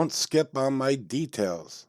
don't skip on my details.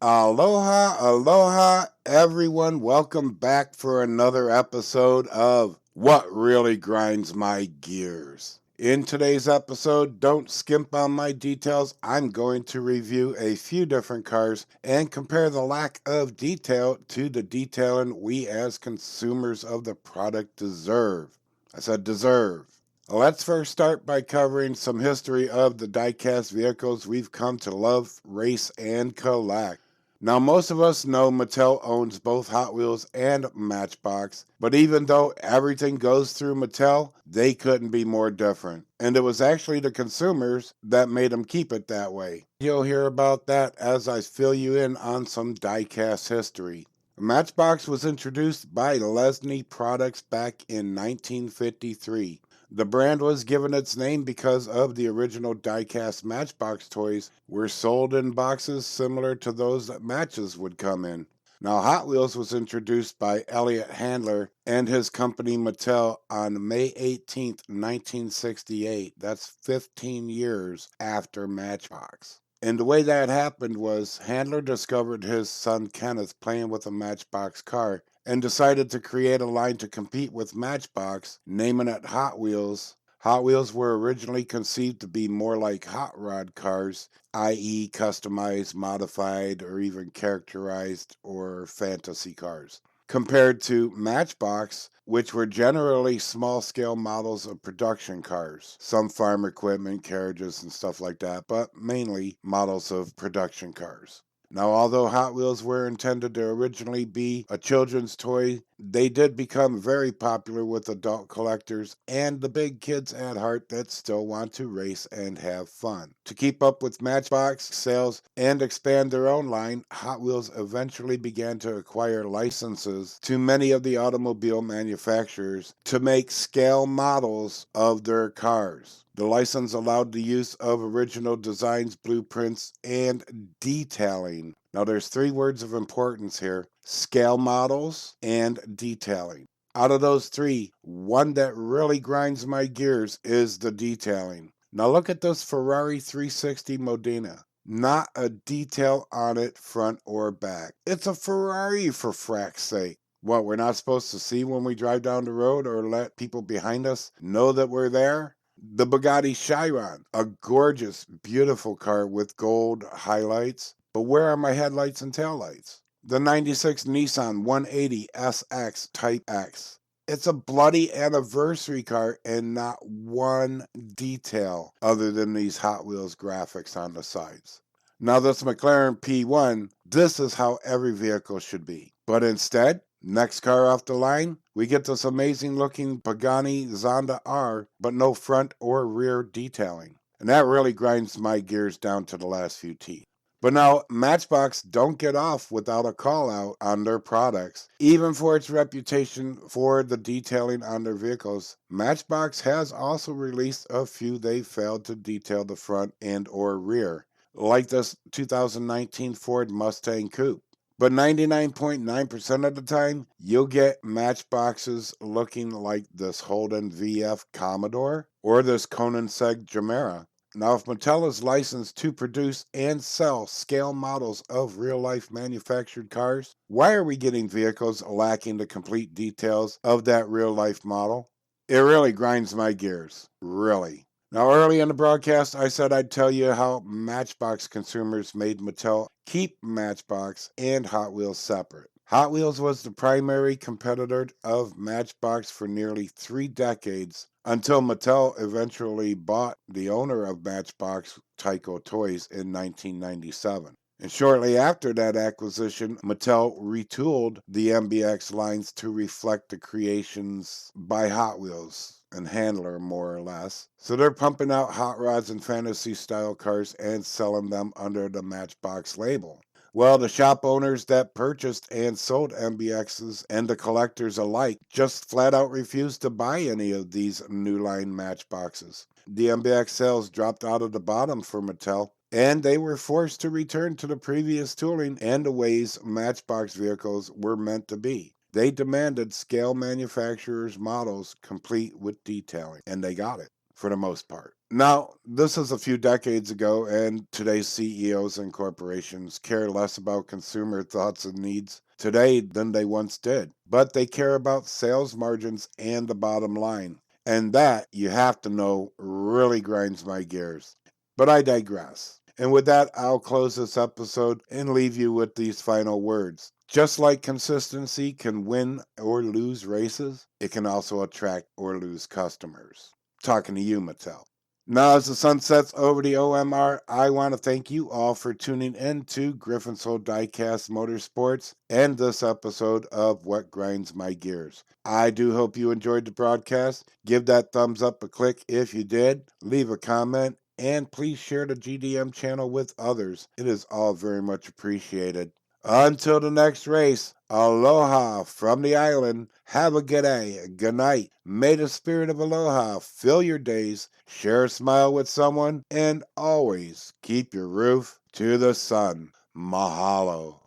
Aloha, aloha, everyone. Welcome back for another episode of What Really Grinds My Gears. In today's episode, don't skimp on my details. I'm going to review a few different cars and compare the lack of detail to the detailing we as consumers of the product deserve. I said deserve. Let's first start by covering some history of the diecast vehicles we've come to love, race, and collect. Now, most of us know Mattel owns both Hot Wheels and Matchbox, but even though everything goes through Mattel, they couldn't be more different. And it was actually the consumers that made them keep it that way. You'll hear about that as I fill you in on some diecast history. Matchbox was introduced by Lesney Products back in 1953. The brand was given its name because of the original diecast Matchbox toys were sold in boxes similar to those that matches would come in. Now, Hot Wheels was introduced by Elliott Handler and his company Mattel on May 18, 1968. That's 15 years after Matchbox. And the way that happened was Handler discovered his son Kenneth playing with a Matchbox car and decided to create a line to compete with Matchbox, naming it Hot Wheels. Hot Wheels were originally conceived to be more like hot rod cars, i.e. customized, modified, or even characterized or fantasy cars, compared to Matchbox, which were generally small-scale models of production cars, some farm equipment, carriages, and stuff like that, but mainly models of production cars. Now, although Hot Wheels were intended to originally be a children's toy, they did become very popular with adult collectors and the big kids at heart that still want to race and have fun. To keep up with Matchbox sales and expand their own line, Hot Wheels eventually began to acquire licenses to many of the automobile manufacturers to make scale models of their cars. The license allowed the use of original designs, blueprints, and detailing. Now, there's three words of importance here: scale models and detailing. Out of those three, one that really grinds my gears is the detailing. Now, look at this Ferrari 360 Modena. Not a detail on it, front or back. It's a Ferrari, for frack's sake. What, we're not supposed to see when we drive down the road or let people behind us know that we're there? The Bugatti Chiron, a gorgeous, beautiful car with gold highlights. But where are my headlights and taillights? The 96 Nissan 180 SX Type X. It's a bloody anniversary car and not one detail other than these Hot Wheels graphics on the sides. Now this McLaren P1, this is how every vehicle should be. But instead, next car off the line, we get this amazing looking Pagani Zonda R, but no front or rear detailing. And that really grinds my gears down to the last few teeth. But now, Matchbox don't get off without a call out on their products. Even for its reputation for the detailing on their vehicles, Matchbox has also released a few they failed to detail the front and or rear, like this 2019 Ford Mustang Coupe. But 99.9% of the time, you'll get Matchboxes looking like this Holden VF Commodore or this Koenigsegg Gemera. Now, if Mattel is licensed to produce and sell scale models of real-life manufactured cars, why are we getting vehicles lacking the complete details of that real-life model? It really grinds my gears. Really. Now, early in the broadcast, I said I'd tell you how Matchbox consumers made Mattel keep Matchbox and Hot Wheels separate. Hot Wheels was the primary competitor of Matchbox for nearly 3 decades until Mattel eventually bought the owner of Matchbox, Tyco Toys, in 1997. And shortly after that acquisition, Mattel retooled the MBX lines to reflect the creations by Hot Wheels and Handler, more or less. So they're pumping out hot rods and fantasy style cars and selling them under the Matchbox label. Well, the shop owners that purchased and sold MBXs and the collectors alike just flat out refused to buy any of these new line Matchboxes. The MBX sales dropped out of the bottom for Mattel, and they were forced to return to the previous tooling and the ways Matchbox vehicles were meant to be. They demanded scale manufacturers' models complete with detailing, and they got it, for the most part. Now, this is a few decades ago, and today's CEOs and corporations care less about consumer thoughts and needs today than they once did. But they care about sales margins and the bottom line. And that, you have to know, really grinds my gears. But I digress. And with that, I'll close this episode and leave you with these final words. Just like consistency can win or lose races, it can also attract or lose customers. Talking to you, Mattel. Now, as the sun sets over the OMR, I want to thank you all for tuning in to Griffin's Whole Diecast Motorsports and this episode of What Grinds My Gears. I do hope you enjoyed the broadcast. Give that thumbs up a click if you did. Leave a comment. And please share the GDM channel with others. It is all very much appreciated. Until the next race, aloha from the island. Have a good day, good night. May the spirit of aloha fill your days. Share a smile with someone, and always keep your roof to the sun. Mahalo.